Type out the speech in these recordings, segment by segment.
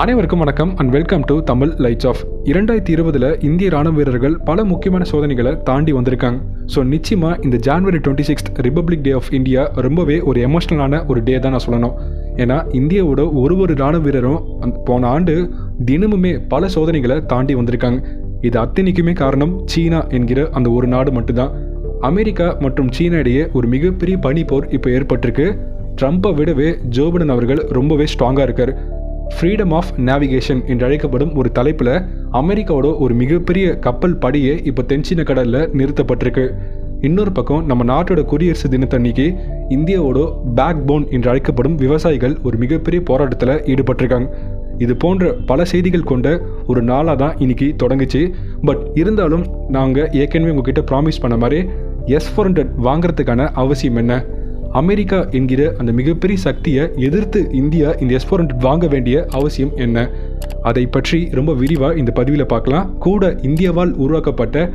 அனைவருக்கும் வணக்கம் and welcome to Tamil lights off. 2020 இந்திய ராணுவ வீரர்கள் பல முக்கியமான சோதனைகளை தாண்டி வந்திருக்காங்க. ஸோ நிச்சயமாக இந்த January 26 republic day of India ரொம்பவே ஒரு எமோஷ்னலான ஒரு டே தான் நான் சொல்லணும். ஏன்னா இந்தியாவோட ஒரு ராணுவ வீரரும் போன ஆண்டு தினமுமே பல சோதனைகளை தாண்டி வந்திருக்காங்க. இது அத்தனைக்குமே காரணம் சீனா என்கிற அந்த ஒரு நாடு மட்டும்தான். அமெரிக்கா மற்றும் சீனா இடையே ஒரு மிகப்பெரிய பனிப்போர் இப்போ ஏற்பட்டிருக்கு. ட்ரம்ப்பை விடவே ஜோ பைடன் அவர்கள் ரொம்பவே ஸ்ட்ராங்காக இருக்கார். ஃப்ரீடம் ஆஃப் நேவிகேஷன் என்று அழைக்கப்படும் ஒரு தலைப்பில் அமெரிக்காவோட ஒரு மிகப்பெரிய கப்பல் படியே இப்போ தென்சீன கடலில் நிறுத்தப்பட்டிருக்கு. இன்னொரு பக்கம் நம்ம நாட்டோட குடியரசு தினத்தன்னைக்கு இந்தியாவோட பேக் போன் என்று அழைக்கப்படும் விவசாயிகள் ஒரு மிகப்பெரிய போராட்டத்தில் ஈடுபட்டிருக்காங்க. இது போன்ற பல செய்திகள் கொண்ட ஒரு நாளாக தான் இன்னைக்கு தொடங்குச்சு. பட் இருந்தாலும் நாங்கள் ஏற்கனவே உங்ககிட்ட ப்ராமிஸ் பண்ண மாதிரி S-400 வாங்குறதுக்கான அவசியம் என்ன, அமெரிக்கா என்கிற அந்த மிகப்பெரிய சக்தியை எதிர்த்து இந்தியா இந்த S-400 வாங்க வேண்டிய அவசியம் என்ன, அதை பற்றி ரொம்ப விரிவாக இந்த பதிவில் பார்க்கலாம். கூட இந்தியாவால் உருவாக்கப்பட்ட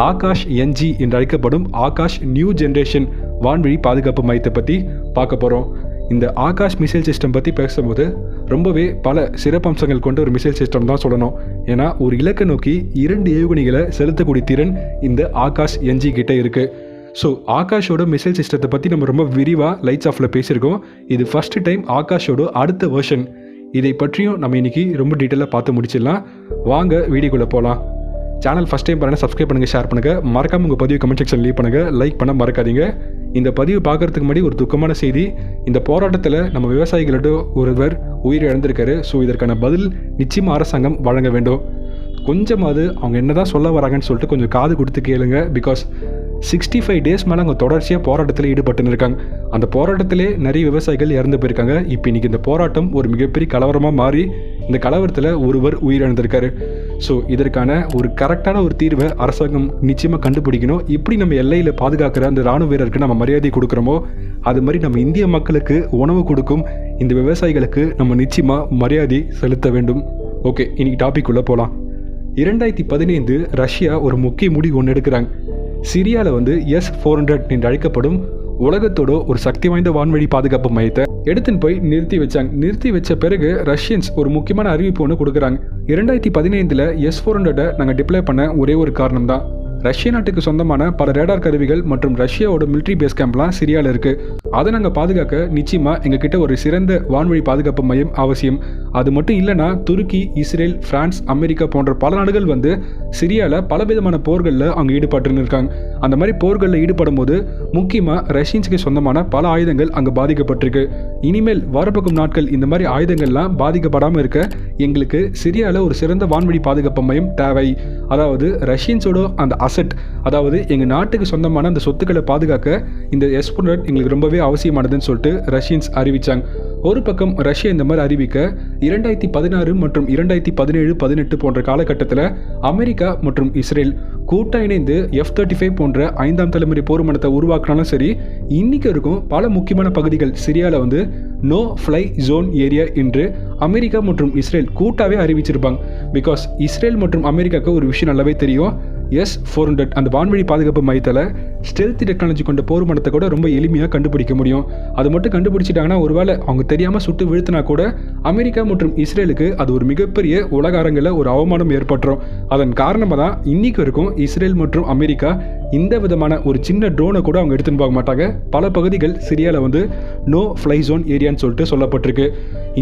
ஆகாஷ் NG என்று அழைக்கப்படும் ஆகாஷ் நியூ ஜென்ரேஷன் வான்வழி பாதுகாப்பு மையத்தை பற்றி பார்க்க போகிறோம். இந்த ஆகாஷ் மிசைல் சிஸ்டம் பற்றி பேசும்போது ரொம்பவே பல சிறப்பம்சங்கள் கொண்ட ஒரு மிசைல் சிஸ்டம் தான் சொல்லணும். ஏன்னா ஒரு இலக்கை நோக்கி 2 ஏவுகணைகளை செலுத்தக்கூடிய திறன் இந்த ஆகாஷ் NG கிட்ட இருக்குது. ஸோ ஆகாஷோட மிசைல் சிஸ்டத்தை பற்றி நம்ம ரொம்ப விரிவாக லைட்ஸ் ஆஃபில் பேசியிருக்கோம். இது ஃபஸ்ட்டு டைம் ஆகாஷோட அடுத்த வெர்ஷன். இதை பற்றியும் நம்ம இன்றைக்கி ரொம்ப டீட்டெயிலாக பார்த்து முடிச்சிடலாம். வாங்க வீடியோக்குள்ளே போகலாம். சேனல் ஃபஸ்ட் டைம் பாருங்கள், சப்ஸ்கிரைப் பண்ணுங்கள், ஷேர் பண்ணுங்கள், மறக்காமல் உங்கள் பதிவு கமெண்ட் செக்ஷன் லீவ் பண்ணுங்கள், லைக் பண்ண மறக்காதீங்க. இந்த பதிவு பார்க்குறதுக்கு முன்னாடி ஒரு துக்கமான செய்தி. இந்த போராட்டத்தில் நம்ம விவசாயிகளோட ஒருவர் உயிரிழந்திருக்காரு. ஸோ இதற்கான பதில் நிச்சயமாக அரசாங்கம் வழங்க வேண்டும். கொஞ்சமாவது அவங்க என்ன தான் சொல்ல வராங்கன்னு சொல்லிட்டு கொஞ்சம் காது கொடுத்து கேளுங்க. பிகாஸ் 65 டேஸ் மேலே அவங்க தொடர்ச்சியாக போராட்டத்தில் ஈடுபட்டு இருக்காங்க. அந்த போராட்டத்திலே நிறைய விவசாயிகள் இறந்து போயிருக்காங்க. இப்போ இன்றைக்கி இந்த போராட்டம் ஒரு மிகப்பெரிய கலவரமாக மாறி இந்த கலவரத்தில் ஒருவர் உயிரிழந்திருக்காரு. ஸோ இதற்கான ஒரு கரெக்டான ஒரு தீர்வை அரசாங்கம் நிச்சயமாக கண்டுபிடிக்கணும். இப்படி நம்ம எல்லையில் பாதுகாக்கிற அந்த ராணுவ வீரருக்கு நம்ம மரியாதை கொடுக்குறோமோ அது மாதிரி நம்ம இந்திய மக்களுக்கு உணவு கொடுக்கும் இந்த விவசாயிகளுக்கு நம்ம நிச்சயமாக மரியாதை செலுத்த வேண்டும். ஓகே, இன்னைக்கு டாபிக் உள்ள போகலாம். 2015 ரஷ்யா ஒரு முக்கிய முடிவு ஒன்று எடுக்கிறாங்க. சிரியாவில் S-400 என்று அழைக்கப்படும் உலகத்தோட ஒரு சக்தி வாய்ந்த வான்வழி பாதுகாப்பு மையத்தை எடுத்துன்னு போய் நிறுத்தி வச்ச பிறகு ரஷ்யன்ஸ் ஒரு முக்கியமான அறிவிப்பு ஒன்று கொடுக்குறாங்க. 2015 S-400 நாங்கள் டிப்ளை பண்ண ஒரே ஒரு காரணம் தான், ரஷ்ய நாட்டுக்கு சொந்தமான பல ரேடார் கருவிகள் மற்றும் ரஷ்யாவோட மிலிட்ரி பேஸ் கேம்ப்லாம் சிரியாவில் இருக்குது. அதை நாங்கள் பாதுகாக்க நிச்சயமாக எங்ககிட்ட ஒரு சிறந்த வான்வழி பாதுகாப்பு மையம் அவசியம். அது மட்டும் இல்லைன்னா துருக்கி, இஸ்ரேல், பிரான்ஸ், அமெரிக்கா போன்ற பல நாடுகள் சிரியாவில் பலவிதமான போர்களில் அவங்க ஈடுபட்டுன்னு இருக்காங்க. அந்த மாதிரி போர்களில் ஈடுபடும் போது முக்கியமாக ரஷ்யன்ஸுக்கு சொந்தமான பல ஆயுதங்கள் அங்கே பாதிக்கப்பட்டிருக்கு. இனிமேல் வரப்போகும் நாட்கள் இந்த மாதிரி ஆயுதங்கள்லாம் பாதிக்கப்படாமல் இருக்க எங்களுக்கு சிரியாவில் ஒரு சிறந்த வான்வழி பாதுகாப்பு மையம் தேவை. அதாவது ரஷ்யன்ஸோட அந்த அசெட், அதாவது எங்கள் நாட்டுக்கு சொந்தமான அந்த சொத்துக்களை பாதுகாக்க இந்த S-400 எங்களுக்கு ரொம்பவே அவசியமானதுன்னு சொல்லிட்டு ரஷ்யன்ஸ் அறிவித்தாங்க. ஒரு பக்கம் ரஷ்யா இந்த மாதிரி அறிவிக்க 2016 மற்றும் 2017-18 போன்ற காலகட்டத்தில் அமெரிக்கா மற்றும் இஸ்ரேல் கூட்டா இணைந்து F-35 போன்ற 5ஆம் தலைமுறை போர் விமானத்தை உருவாக்கினாலும் சரி, இன்னைக்கு இருக்கும் பல முக்கியமான பகுதிகள் சிரியாவில் நோ ஃப்ளை ஜோன் ஏரியா என்று அமெரிக்கா மற்றும் இஸ்ரேல் கூட்டாவே அறிவிச்சிருப்பாங்க. பிகாஸ் இஸ்ரேல் மற்றும் அமெரிக்காவுக்கு ஒரு விஷயம் நல்லாவே தெரியும், S-400 அந்த வான்வழி பாதுகாப்பு மையத்தில் ஸ்டெல்த் டெக்னாலஜி கொண்ட போர் விமானத்தை கூட ரொம்ப எளிமையாக கண்டுபிடிக்க முடியும். அது மட்டும் கண்டுபிடிச்சிட்டாங்கன்னா ஒருவேளை அவங்க தெரியாமல் சுட்டு வீழ்த்தினா கூட அமெரிக்கா மற்றும் இஸ்ரேலுக்கு அது ஒரு மிகப்பெரிய உலக அரங்கில் ஒரு அவமானம் ஏற்பட்டுரும். அதன் காரணமாக தான் இன்னைக்கு வரைக்கும் இஸ்ரேல் மற்றும் அமெரிக்கா இந்த விதமான ஒரு சின்ன ட்ரோனை கூட அவங்க எடுத்துன்னு போக மாட்டாங்க. பல பகுதிகள் சிரியாவில் நோ ஃப்ளை ஜோன் ஏரியான்னு சொல்லிட்டு சொல்லப்பட்டிருக்கு.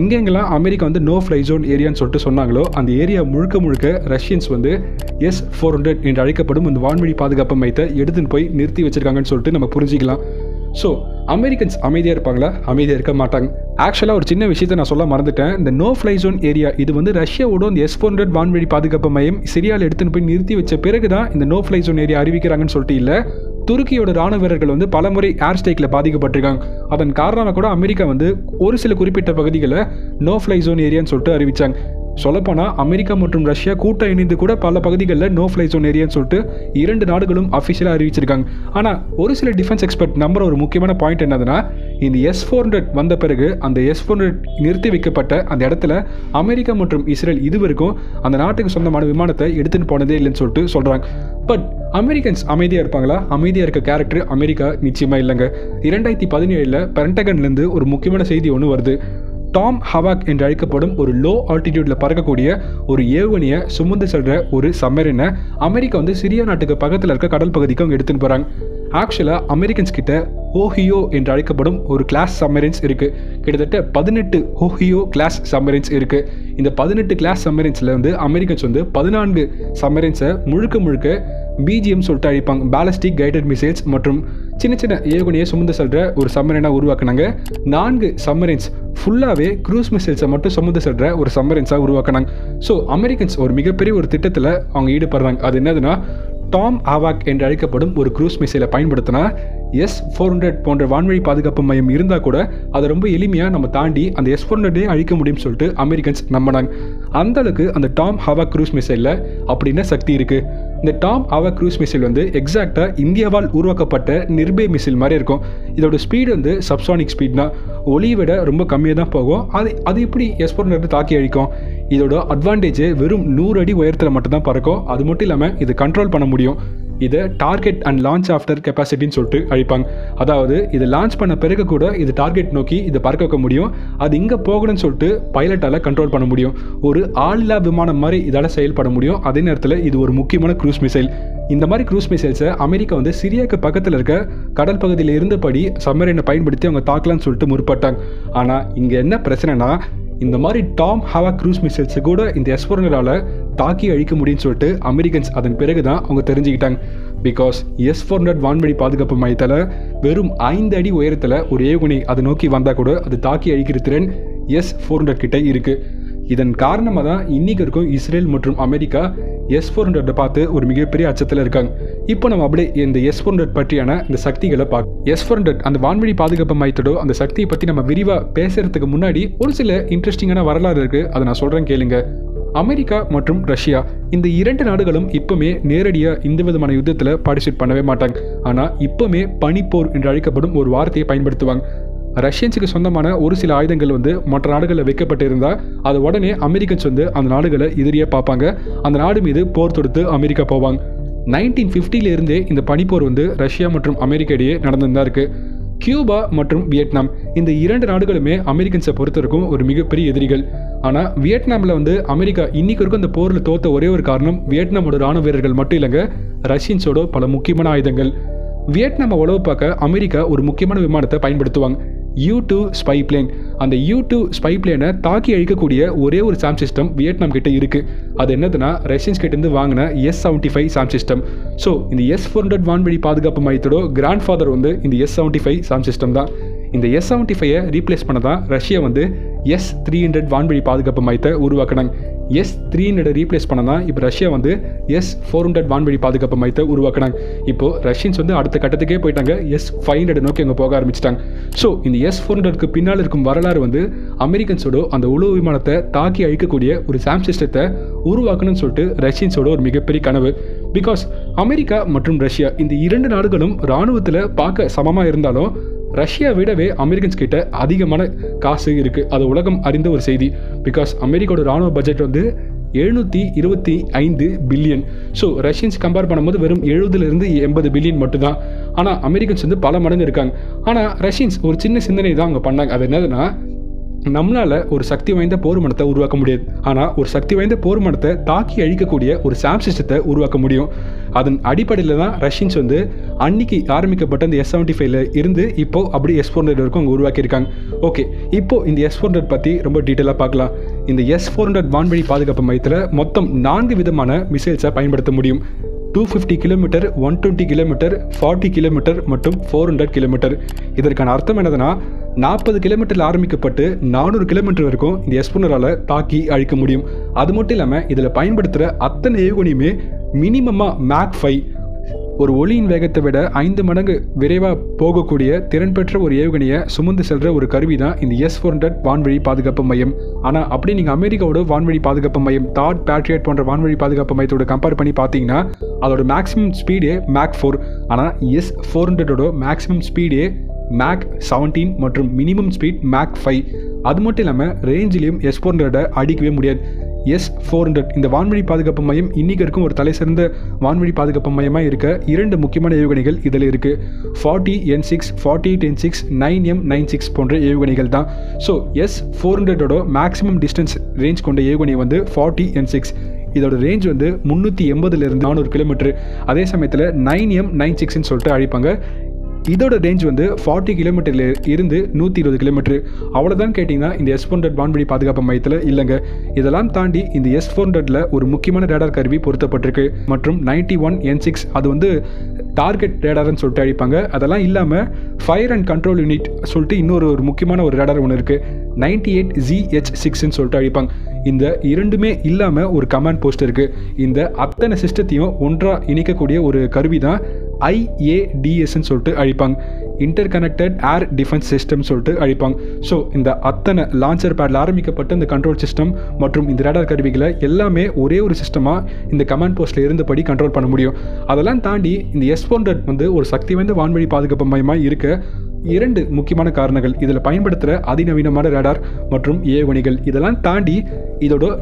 இங்கெங்கெல்லாம் அமெரிக்கா நோ ஃப்ளை ஜோன் ஏரியான்னு சொல்லிட்டு சொன்னாங்களோ அந்த ஏரியா முழுக்க ரஷ்யன்ஸ் S-400 என்று அழைக்கப்படும் இந்த வான்வழி பாதுகாப்பு மையத்தை எடுத்துன்னு போய் நிறுத்தி வச்சிருக்காங்கன்னு சொல்லிட்டு நம்ம புரிஞ்சிக்கலாம். ஸோ அமெரிக்கன்ஸ் அமைதியாக இருப்பாங்களா? அமைதியாக இருக்க மாட்டாங்க. ஆக்சுவலாக ஒரு சின்ன விஷயத்தை நான் சொல்ல மறந்துட்டேன். இந்த நோ ஃப்ளை ஜோன் ஏரியா இது ரஷ்யாவோட இந்த S-400 வான்வழி பாதுகாப்பு மையம் சிரியாவில் எடுத்துன்னு போய் நிறுத்தி வச்ச பிறகு தான் இந்த நோ ஃப்ளை ஜோன் ஏரியா அறிவிக்கிறாங்கன்னு சொல்லிட்டு இல்லை. துருக்கியோட ராணுவ வீரர்கள் பலமுறை ஏர் ஸ்ட்ரைக்கில் பாதிக்கப்பட்டிருக்காங்க. அதன் காரணமாக கூட அமெரிக்கா ஒரு சில குறிப்பிட்ட பகுதிகளை நோ ஃப்ளை ஜோன் ஏரியான்னு சொல்லிட்டு அறிவித்தாங்க. சொல்லப்போனால் அமெரிக்கா மற்றும் ரஷ்யா கூட்ட இணைந்து கூட பல பகுதிகளில் நோ ஃப்ளை ஜோன் ஏரியான்னு சொல்லிட்டு 2 நாடுகளும் அஃபிஷியலாக அறிவிச்சிருக்காங்க. ஆனால் ஒரு சில டிஃபென்ஸ் எக்ஸ்பர்ட் நம்புற ஒரு முக்கியமான பாயிண்ட் என்னதுன்னா, இந்த S-400 வந்த பிறகு அந்த S-400 நிறுத்தி வைக்கப்பட்ட அந்த இடத்துல அமெரிக்கா மற்றும் இஸ்ரேல் இதுவரைக்கும் அந்த நாட்டுக்கு சொந்தமான விமானத்தை எடுத்துன்னு போனதே இல்லைன்னு சொல்லிட்டு சொல்கிறாங்க. பட் அமெரிக்கன்ஸ் அமைதியாக இருப்பாங்களா? அமைதியாக இருக்க கேரக்டர் அமெரிக்கா நிச்சயமாக இல்லைங்க. 2017 பென்டகன்லேருந்து ஒரு முக்கியமான செய்தி ஒன்று வருது. டாம் ஹவாக் என்று அழைக்கப்படும் ஒரு லோ ஆல்டிடியூட்ல பறக்கக்கூடிய ஒரு ஏவுகணையை சுமந்து செல்ற ஒரு சம்மரினை அமெரிக்கா வந்து சிரியா நாட்டுக்கு பக்கத்தில் இருக்க கடல் பகுதிக்கு அவங்க எடுத்துன்னு போறாங்க. ஆக்சுவலாக அமெரிக்கன்ஸ் கிட்ட ஓஹியோ என்று அழைக்கப்படும் ஒரு கிளாஸ் சம்மரின்ஸ் இருக்கு. கிட்டத்தட்ட 18 ஓஹியோ கிளாஸ் சம்மரின்ஸ் இருக்கு. இந்த 18 கிளாஸ் சம்மரின்ஸ்ல வந்து அமெரிக்கன்ஸ் வந்து 14 சம்மரின்ஸை முழுக்க பிஜிஎம் சொல்லிட்டு அழைப்பாங்க, பேலஸ்டிக் கைடட் மிசைல்ஸ் மற்றும் சின்ன சின்ன ஏவுகணையை சுமந்து செல்ற ஒரு சம்மரினாக உருவாக்குனாங்க. 4 சம்மரின்ஸ் ஃபுல்லாகவே க்ரூஸ் மிசைல்ஸை மட்டும் சுமந்து செல்ற ஒரு சம்மரின்ஸாக உருவாக்குனாங்க. ஸோ அமெரிக்கன்ஸ் ஒரு மிகப்பெரிய ஒரு திட்டத்தில் அவங்க ஈடுபடுறாங்க. அது என்னதுன்னா, டாம் ஹவாக் என்று அழைக்கப்படும் ஒரு க்ரூஸ் மிசைலை பயன்படுத்தினா S-400 போன்ற வான்வழி பாதுகாப்பு மையம் இருந்தால் கூட அதை ரொம்ப எளிமையாக நம்ம தாண்டி அந்த S-400 அழிக்க முடியும்னு சொல்லிட்டு அமெரிக்கன்ஸ் நம்பினாங்க. அந்த அளவுக்கு அந்த டாம் ஹவாக் க்ரூஸ் மிசைலில் அப்படின்னா சக்தி இருக்குது. இந்த டாம் ஹவாக் க்ரூஸ் மிசைல் வந்து எக்ஸாக்டாக இந்தியாவால் உருவாக்கப்பட்ட நிர்பே மிசைல் மாதிரி இருக்கும். இதோட ஸ்பீடு வந்து சப்சானிக் ஸ்பீட் தான், ஒளியை விட ரொம்ப கம்மியாக தான் போகும். அது எப்படி S-400 தாக்கி அழிக்கும்? இதோட அட்வான்டேஜ் வெறும் 100 அடி உயரத்தில் மட்டும்தான் பறக்கும். அது மட்டும் இல்லாமல் இது கண்ட்ரோல் பண்ண முடியும். இதை டார்கெட் அண்ட் லான்ச் ஆஃப்டர் கெப்பாசிட்டின்னு சொல்லிட்டு அழிப்பாங்க. அதாவது இது லான்ச் பண்ண பிறகு கூட இது டார்கெட் நோக்கி இதை பறக்க வைக்க முடியும். அது இங்கே போகணும்னு சொல்லிட்டு பைலட்டால் கண்ட்ரோல் பண்ண முடியும். ஒரு ஆளில்லா விமானம் மாதிரி இதால் செயல்பட முடியும். அதே நேரத்தில் இது ஒரு முக்கியமான க்ரூஸ் மிசைல். இந்த மாதிரி க்ரூஸ் மிசைல்ஸை அமெரிக்கா வந்து சிரியாவுக்கு பக்கத்தில் இருக்க கடல் பகுதியில் இருந்தபடி சம்மரினை பயன்படுத்தி அவங்க தாக்கலாம்னு சொல்லிட்டு முற்பட்டாங்க. ஆனால் இங்கே என்ன பிரச்சனைனா, இந்த மாதிரி டாம் ஹவாக் க்ரூஸ் மிசைல்ஸை கூட இந்த S-400 தாக்கி அழிக்க முடியும்னு சொல்லிட்டு அமெரிக்கன்ஸ் அதன் பிறகு தான் அவங்க தெரிஞ்சுக்கிட்டாங்க. பிகாஸ் S-400 வான்வழி பாதுகாப்பு மையத்தில் வெறும் 5 அடி உயரத்தில் ஒரு ஏவுகணை அதை நோக்கி வந்தால் கூட அது தாக்கி அழிக்கிற திறன் S-400 கிட்ட இருக்குது. இதன் காரணமாக தான் இன்னைக்கு இருக்கும் இஸ்ரேல் மற்றும் அமெரிக்கா S-400 பார்த்து ஒரு மிகப்பெரிய அச்சத்தில் இருக்காங்க. இப்போ நம்ம அப்படியே இந்த S-400 பற்றியான இந்த சக்திகளை பார்க்க, S-400 அந்த வான்வழி பாதுகாப்பு மையத்தோட அந்த சக்தியை பற்றி நம்ம விரிவாக பேசுறதுக்கு முன்னாடி ஒரு சில இன்ட்ரெஸ்டிங்கான வரலாறு இருக்குது. அதை நான் சொல்கிறேன் கேளுங்க. அமெரிக்கா மற்றும் ரஷ்யா இந்த 2 நாடுகளும் இப்போவுமே நேரடியாக இந்த விதமான யுத்தத்தில் பார்ட்டிசிபேட் பண்ணவே மாட்டாங்க. ஆனால் இப்போவுமே பனிப்போர் என்று அழைக்கப்படும் ஒரு வார்த்தையை பயன்படுத்துவாங்க. ரஷ்யன்ஸுக்கு சொந்தமான ஒரு சில ஆயுதங்கள் வந்து மற்ற நாடுகளில் வைக்கப்பட்டு இருந்தால் அது உடனே அமெரிக்கன்ஸ் வந்து அந்த நாடுகளை எதிரியாக பார்ப்பாங்க. அந்த நாடு மீது போர் தொடுத்து அமெரிக்கா போவாங்க. 1950 இந்த பனிப்போர் வந்து ரஷ்யா மற்றும் அமெரிக்கா இடையே நடந்துதான் இருக்கு. கியூபா மற்றும் வியட்நாம் இந்த 2 நாடுகளுமே அமெரிக்கன்ஸை பொறுத்த வரைக்கும் ஒரு மிகப்பெரிய எதிரிகள். ஆனால் வியட்நாமில் வந்து அமெரிக்கா இன்னைக்கு வரைக்கும் அந்த போரில் தோத்த ஒரே ஒரு காரணம் வியட்நாமோட ராணுவ வீரர்கள் மட்டும் இல்லைங்க, ரஷ்யன்ஸோட பல முக்கியமான ஆயுதங்கள். வியட்நாமை உளவு பார்க்க அமெரிக்கா ஒரு முக்கியமான விமானத்தை பயன்படுத்துவாங்க, U-2 ஸ்பை பிளேன். அந்த U-2 ஸ்பை பிளேனை தாக்கி அழிக்கக்கூடிய ஒரே ஒரு சாம் சிஸ்டம் வியட்நாம் கிட்ட இருக்குது. அது என்னதுன்னா, ரஷ்யன்ஸ் கிட்டேருந்து வாங்கின S-75 சாம் சிஸ்டம். ஸோ இந்த S-400 வான்வழி பாதுகாப்பு மையத்தோட கிராண்ட் ஃபாதர் வந்து இந்த S-75 சாம் சிஸ்டம் தான். இந்த S-75 ரீப்ளேஸ் பண்ண தான் ரஷ்யா வந்து S-300 வான்வழி பாதுகாப்பு மையத்தை உருவாக்கினாங்க. S-300 ரீப்ளேஸ் பண்ண தான் இப்போ ரஷ்யா வந்து S-400 வான்வழி பாதுகாப்பு மையத்தை உருவாக்கினாங்க. இப்போது ரஷ்யன்ஸ் வந்து அடுத்த கட்டத்துக்கே போயிட்டாங்க, S-500 நோக்கி அங்கே போக ஆரம்பிச்சிட்டாங்க. ஸோ இந்த S-400க்கு பின்னால் இருக்கும் வரலாறு வந்து அமெரிக்கன்ஸோட அந்த உளவு விமானத்தை தாக்கி அழிக்கக்கூடிய ஒரு சாம் சிஸ்டத்தை உருவாக்கணும்னு சொல்லிட்டு ரஷ்யன்ஸோட ஒரு மிகப்பெரிய கனவு. பிகாஸ் அமெரிக்கா மற்றும் ரஷ்யா இந்த 2 நாடுகளும் இராணுவத்தில் பார்க்க சமமாக இருந்தாலும் ரஷ்யா விடவே அமெரிக்கன்ஸ் கிட்ட அதிகமான காசு இருக்குது. அது உலகம் அறிந்த ஒரு செய்தி. பிகாஸ் அமெரிக்காவோட ராணுவ பட்ஜெட் வந்து 725 பில்லியன். ஸோ ரஷ்யன்ஸ் கம்பேர் பண்ணும்போது வெறும் 70-80 பில்லியன் மட்டும்தான். ஆனால் அமெரிக்கன்ஸ் வந்து பல மடங்கு இருக்காங்க. ஆனால் ரஷ்யன்ஸ் ஒரு சின்ன சிந்தனை தான் அவங்க பண்ணாங்க. அது என்னதுன்னா, நம்மளால் ஒரு சக்தி வாய்ந்த போர் விமானத்தை உருவாக்க முடியாது, ஆனால் ஒரு சக்தி வாய்ந்த போர் விமானத்தை தாக்கி அழிக்கக்கூடிய ஒரு சாம் சிஸ்டத்தை உருவாக்க முடியும். அதன் அடிப்படையில் தான் ரஷ்யன்ஸ் வந்து அன்னைக்கு ஆரம்பிக்கப்பட்ட இந்த S-75 இருந்து இப்போது அப்படி S-400 வரைக்கும் அவங்க உருவாக்கியிருக்காங்க. ஓகே, இப்போது இந்த S-400 பற்றி ரொம்ப டீட்டெயிலாக பார்க்கலாம். இந்த S-400 வான்வழி பாதுகாப்பு மையத்தில் மொத்தம் 4 விதமான மிசைல்ஸை பயன்படுத்த முடியும். 250 கிலோமீட்டர், 120 கிலோமீட்டர், 40 கிலோமீட்டர் மற்றும் 400 கிலோமீட்டர். இதற்கான அர்த்தம் என்னதுன்னா, 40 கிலோமீட்டரில் ஆரம்பிக்கப்பட்டு 400 கிலோமீட்டர் வரைக்கும் இந்த S-400 தாக்கி அழிக்க முடியும். அது மட்டும் இல்லாமல் இதில் பயன்படுத்துகிற அத்தனை ஏவுகணையுமே மினிமமாக Mach 5, ஒரு ஒளியின் வேகத்தை விட 5 மடங்கு விரைவாக போகக்கூடிய திறன் பெற்ற ஒரு ஏவுகணையை சுமந்து செல்கிற ஒரு கருவி தான் இந்த S-400 வான்வழி பாதுகாப்பு மையம். ஆனால் அப்படி நீங்கள் அமெரிக்காவோட வான்வழி பாதுகாப்பு மையம் தாட், பேட்ரியட் போன்ற வான்வழி பாதுகாப்பு மையத்தோட கம்பேர் பண்ணி பார்த்தீங்கன்னா அதோட மேக்ஸிமம் ஸ்பீடே Mach 4. ஆனால் S-400 மேக்ஸிமம் ஸ்பீடே Mach 17 மற்றும் மினிமம் ஸ்பீட் Mach 5. அது மட்டும் இல்லாமல் ரேஞ்சிலையும் S-400 அடிக்கவே முடியாது. S-400 இந்த வான்வழி பாதுகாப்பு மையம் இன்னைக்கு இருக்கும் ஒரு தலை சிறந்த வான்வழி பாதுகாப்பு மையமாக இருக்க 2 முக்கியமான ஏவுகணைகள் இதில் இருக்குது. 40N6, 48N6, 9M96 போன்ற ஏவுகணைகள் தான். ஸோ S-400ஓட மேக்ஸிமம் டிஸ்டன்ஸ் ரேஞ்ச் கொண்ட ஏவுகணை வந்து 40N6. இதோட ரேஞ்ச் வந்து 380 400 கிலோமீட்டர். அதே சமயத்தில் 9M96ன்னு சொல்லிட்டு அழைப்பாங்க. இதோட ரேஞ்ச் வந்து 40 கிலோமீட்டர்ல இருந்து 120 கிலோமீட்டர். அவ்வளோதான் கேட்டிங்கன்னா இந்த S-400 வான்வழி பாதுகாப்பு மையத்தில் இல்லைங்க. இதெல்லாம் தாண்டி இந்த S-400ல ஒரு முக்கியமான ரேடார் கருவி பொருத்தப்பட்டிருக்கு. மற்றும் 91N6 அது வந்து டார்கெட் ரேடார்னு சொல்லிட்டு அழைப்பாங்க. அதெல்லாம் இல்லாமல் ஃபயர் அண்ட் கண்ட்ரோல் யூனிட் சொல்லிட்டு இன்னொரு முக்கியமான ஒரு ரேடார் ஒன்று இருக்குது. 98ZH6ன்னு சொல்லிட்டு அழைப்பாங்க. இந்த இரண்டுமே இல்லாமல் ஒரு கமாண்ட் போஸ்ட் இருக்குது. இந்த அத்தனை சிஸ்டத்தையும் ஒன்றாக இணைக்கக்கூடிய ஒரு கருவி தான் IADSன்னு சொல்லிட்டு அழைப்பாங்க. Inter connected air defence system சொல்லிட்டு அழைப்பாங்க. ஸோ இந்த அத்தனை லான்ச்சர் பேடில் ஆரம்பிக்கப்பட்ட இந்த கண்ட்ரோல் சிஸ்டம் மற்றும் இந்த ரேடார் கருவிகளை எல்லாமே ஒரே ஒரு சிஸ்டமாக இந்த கமாண்ட் போஸ்ட்டில் இருந்தபடி கண்ட்ரோல் பண்ண முடியும். அதெல்லாம் தாண்டி இந்த S-400 வந்து ஒரு சக்தி வாய்ந்த வான்வழி பாதுகாப்பு மையமாக இருக்க 2 முக்கியமான காரணங்கள். இதில் பயன்படுத்துகிற அதிநவீனமான ரேடார் மற்றும் ஏவுகணைகள். இதெல்லாம் தாண்டி இதோட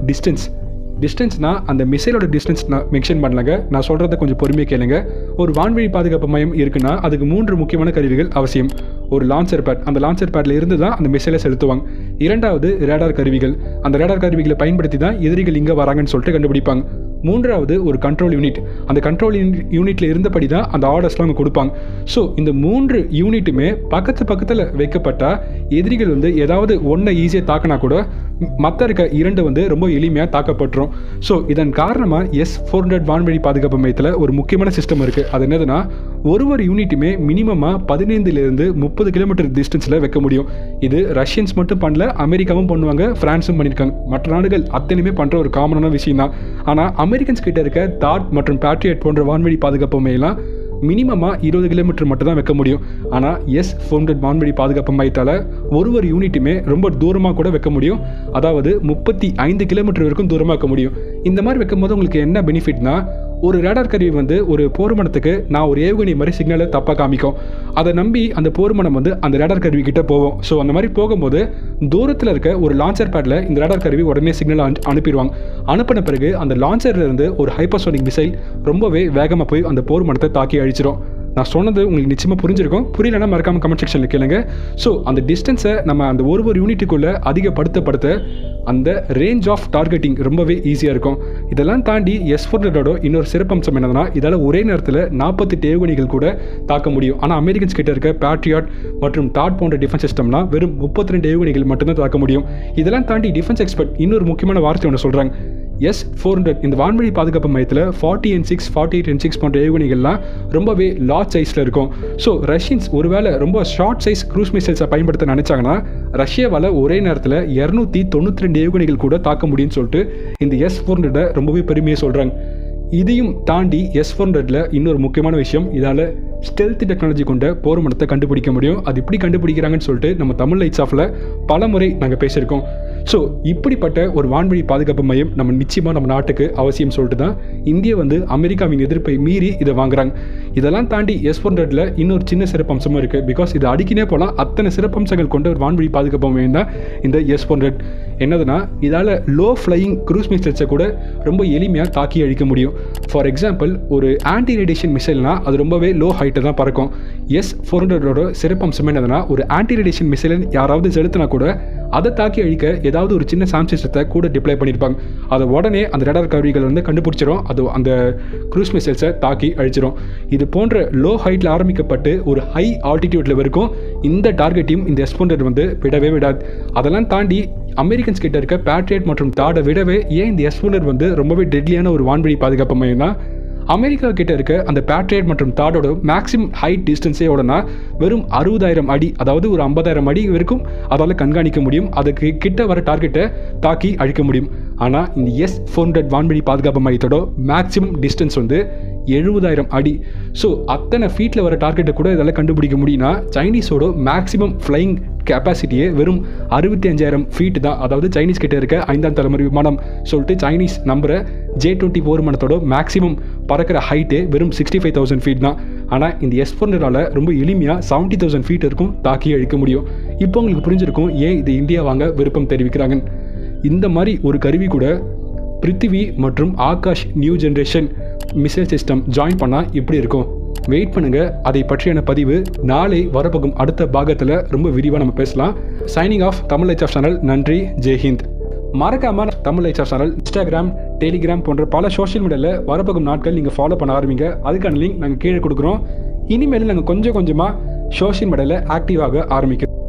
டிஸ்டன்ஸ்னால் அந்த மிசைலோட டிஸ்டன்ஸ் நான் மென்ஷன் பண்ணலங்க. நான் சொல்கிறத கொஞ்சம் பொறுமையாக கேளுங்க. ஒரு வான்வழி பாதுகாப்பு மையம் இருக்குன்னா அதுக்கு 3 முக்கியமான கருவிகள் அவசியம். ஒரு லான்ச்சர் பேட், அந்த லான்ச்சர் பேடில் இருந்து தான் அந்த மிசைலை செலுத்துவாங்க. 2வது ரேடார் கருவிகள், அந்த ரேடார் கருவிகளை பயன்படுத்தி தான் எதிரிகள் இங்கே வராங்கன்னு சொல்லிட்டு கண்டுபிடிப்பாங்க. 3வது ஒரு கண்ட்ரோல் யூனிட், அந்த கண்ட்ரோல் யூனிட்டில் இருந்தபடி தான் அந்த ஆர்டர்ஸ்லாம் அவங்க கொடுப்பாங்க. ஸோ இந்த 3 யூனிட்டுமே பக்கத்தில் வைக்கப்பட்டால் எதிரிகள் வந்து ஏதாவது ஒன்றை ஈஸியாக தாக்கினா கூட மற்ற இருக்க 2 வந்து ரொம்ப எளிமையாக தாக்கப்பட்டுரும். ஸோ இதன் காரணமாக S-400 வான்வழி பாதுகாப்பு மையத்தில் ஒரு முக்கியமான சிஸ்டம் இருக்குது. அது என்னதுன்னா ஒரு யூனிட்டுமே மினிமமாக 15 to 30 கிலோமீட்டர் டிஸ்டன்ஸில் வைக்க முடியும். இது ரஷ்யன்ஸ் மட்டும் பண்ணல, அமெரிக்காவும் பண்ணுவாங்க, ஃப்ரான்ஸும் பண்ணியிருக்காங்க. மற்ற நாடுகள் அத்தனையுமே பண்ணுற ஒரு காமனான விஷயம் தான். ஆனால் அமெரிக்கன்ஸ் கிட்ட இருக்க தாட் மற்றும் பேட்ரியட் போன்ற வான்வழி பாதுகாப்பு மையெல்லாம் மினிமமாக 20 கிலோமீட்டர் மட்டும் தான் வைக்க முடியும். ஆனால் S-400 வான்வழி பாதுகாப்பு மையத்தால் ஒரு யூனிட்டுமே ரொம்ப தூரமாக கூட வைக்க முடியும். அதாவது 35 கிலோமீட்டர் வரைக்கும் தூரமாக வைக்க முடியும். இந்த மாதிரி வைக்கும் போது உங்களுக்கு என்ன பெனிஃபிட்னா, ஒரு ரேடார் கருவி வந்து ஒரு போர்மனத்துக்கு நான் ஒரு ஏவுகணை மாதிரி சிக்னலை தப்பாக காமிக்கும். அதை நம்பி அந்த போர்மனம் வந்து அந்த ரேடார் கருவி கிட்ட போகும். ஸோ அந்த மாதிரி போகும்போது தூரத்தில் இருக்க ஒரு லான்ச்சர் பேடில் இந்த ரேடார் கருவி உடனே சிக்னல் அனுப்பிடுவாங்க. அனுப்பின பிறகு அந்த லான்ச்சர்லேருந்து ஒரு ஹைப்பர்சோனிக் மிசைல் ரொம்பவே வேகமாக போய் அந்த போர்மனத்தை தாக்கி அழிச்சிடும். நான் சொன்னது உங்களுக்கு நிச்சயமாக புரிஞ்சிருக்கும். புரியலன்னா மறக்காமல் கமெண்ட் செக்ஷனில் கேளுங்க. ஸோ அந்த டிஸ்டன்ஸை நம்ம அந்த ஒரு யூனிட்டுக்குள்ளே அதிகப்படுத்த அந்த ரேஞ்ச் ஆஃப் டார்கெட்டிங் ரொம்பவே ஈஸியாக இருக்கும். இதெல்லாம் தாண்டி S-400ஓட இன்னொரு சிறப்பம்சம் என்னதுன்னா, இதால் ஒரே நேரத்தில் 48 ஏவுகணைகள் கூட தாக்க முடியும். ஆனால் அமெரிக்கன்ஸ் கிட்ட இருக்க பேட்ரியாட் மற்றும் தாட் போன்ற டிஃபென்ஸ் சிஸ்டம்னா வெறும் 32 ஏவுகணைகள் மட்டும்தான் தாக்க முடியும். இதெல்லாம் தாண்டி டிஃபென்ஸ் எக்ஸ்பர்ட் இன்னொரு முக்கியமான வார்த்தை ஒன்று சொல்கிறாங்க. S-400 இந்த வான்வழி பாதுகாப்பு மையத்தில் 40N6, 48N6 போன்ற ஏவுகணைகள்லாம் ரொம்பவே லார்ஜ் சைஸில் இருக்கும். ஸோ ரஷ்யன்ஸ் ஒருவேளை ரொம்ப ஷார்ட் சைஸ் க்ரூஸ் மிசைல்ஸை பயன்படுத்த நினச்சாங்கன்னா ரஷ்யாவால் ஒரே நேரத்தில் 292 ஏவுகணைகள் கூட தாக்க முடியும்னு சொல்லிட்டு இந்த S-400 ரொம்பவே பெருமையாக சொல்கிறாங்க. இதையும் தாண்டி S-400ல இன்னொரு முக்கியமான விஷயம், இதால் ஸ்டெல்த் டெக்னாலஜி கொண்ட போர்மனத்தை கண்டுபிடிக்க முடியும். அது எப்படி கண்டுபிடிக்கிறாங்கன்னு சொல்லிட்டு நம்ம தமிழ் லைட்ஸ் ஆஃபில் பல முறை நாங்கள் பேசியிருக்கோம். ஸோ இப்படிப்பட்ட ஒரு வான்வழி பாதுகாப்பு மையம் நம்ம நிச்சயமாக நம்ம நாட்டுக்கு அவசியம் சொல்லிட்டு தான் இந்தியா வந்து அமெரிக்காவின் எதிர்ப்பை மீறி இதை வாங்குறாங்க. இதெல்லாம் தாண்டி S-400ல இன்னொரு சின்ன சிறப்பம்சமும் இருக்குது. பிகாஸ் இது அடிக்கினே போகலாம், அத்தனை சிறப்பம்சங்கள் கொண்ட ஒரு வான்வழி பாதுகாப்பு மையம் தான் இந்த S-400. என்னதுன்னா இதால் லோ ஃப்ளையிங் க்ரூஸ் மிசைல்ஸை கூட ரொம்ப எளிமையாக தாக்கி அழிக்க முடியும். ஃபார் எக்ஸாம்பிள் ஒரு ஆன்டி ரேடியேஷன் மிசைல்னா அது ரொம்பவே லோ ஹைட்டை தான் பறக்கும். S-400ஓட சிறப்பம்சம் என்னதுன்னா, ஒரு ஆன்டி ரேடியேஷன் மிசைலை யாராவது செலுத்தினா கூட அதை தாக்கி அழிக்க ஏதாவது ஒரு சின்ன சாம் சிஸ்டத்தை கூட டிப்ளை பண்ணியிருப்பாங்க. அதை உடனே அந்த ரேடார் கருவிகள் வந்து கண்டுபிடிச்சிடும், அது அந்த க்ரூஸ் மிசைல்ஸை தாக்கி அழிச்சிடும். இது போன்ற லோ ஹைட்டில் ஆரம்பிக்கப்பட்டு ஒரு ஹை ஆல்டிடியூட்ல வரைக்கும் இந்த டார்கெட்டையும் இந்த S-400 வந்து விடவே விடாது. அதெல்லாம் தாண்டி அமெரிக்கன்ஸ் கிட்ட இருக்க பேட்ரியட் மற்றும் தாடை விடவே ஏன் இந்த S-400 வந்து ரொம்பவே டெட்லியான ஒரு வான்வழி பாதுகாப்பு மையம் தான். அமெரிக்கா கிட்ட இருக்க அந்த பேட்ரியட் மற்றும் தாடோட மேக்ஸிமம் ஹைட் டிஸ்டன்ஸே உடனே வெறும் 60,000 அடி, அதாவது ஒரு 50,000 அடி வரைக்கும் அதால் கண்காணிக்க முடியும். அதுக்கு கிட்ட வர டார்கெட்டை தாக்கி அழிக்க முடியும். ஆனால் இந்த S-400 வான்வழி பாதுகாப்பு மையத்தோட மேக்ஸிமம் டிஸ்டன்ஸ் வந்து 70,000 அடி. ஸோ அத்தனை ஃபீட்டில் வர டார்கெட்டை கூட இதால் கண்டுபிடிக்க முடியும்னா சைனீஸோட மேக்ஸிமம் ஃப்ளைங் கெப்பாசிட்டியே வெறும் 65,000 ஃபீட் தான். அதாவது சைனீஸ் கிட்ட இருக்க 5ஆம் தலைமுறை விமானம் சொல்லிட்டு சைனீஸ் நம்புற J-20 விமானத்தோட மேக்ஸிமம் பறக்கிற ஹைட்டே வெறும் 65,000 ஃபீட் தான். ஆனால் இந்த S-400ஆல் ரொம்ப எளிமையாக 70,000 ஃபீட் இருக்கும் தாக்கி அழிக்க முடியும். இப்போ உங்களுக்கு புரிஞ்சிருக்கும் ஏன் இது இந்தியா வாங்க விருப்பம் தெரிவிக்கிறாங்க. இந்த மாதிரி ஒரு கருவி கூட பிருத்திவி மற்றும் Akash new generation missile system join பண்ணால் இப்படி இருக்கும். வெயிட் பண்ணுங்க, அதை பற்றியான பதிவு நாளை வரப்போகும் அடுத்த பாகத்தில் ரொம்ப விரிவாக நம்ம பேசலாம். Signing off Tamil lights of channel. நன்றி, ஜெய்ஹிந்த். மறக்காம Tamil lights of channel Instagram, Telegram போன்ற பல சோஷியல் மீடியாவில் வரப்போகும் நாட்கள் நீங்கள் ஃபாலோ பண்ண ஆரம்பிங்க. அதுக்கான லிங்க் நாங்கள் கீழே கொடுக்குறோம். இனிமேல் நாங்கள் கொஞ்சம் கொஞ்சமாக சோஷியல் மீடியாவில் ஆக்டிவாக ஆரம்பிக்கிறோம்.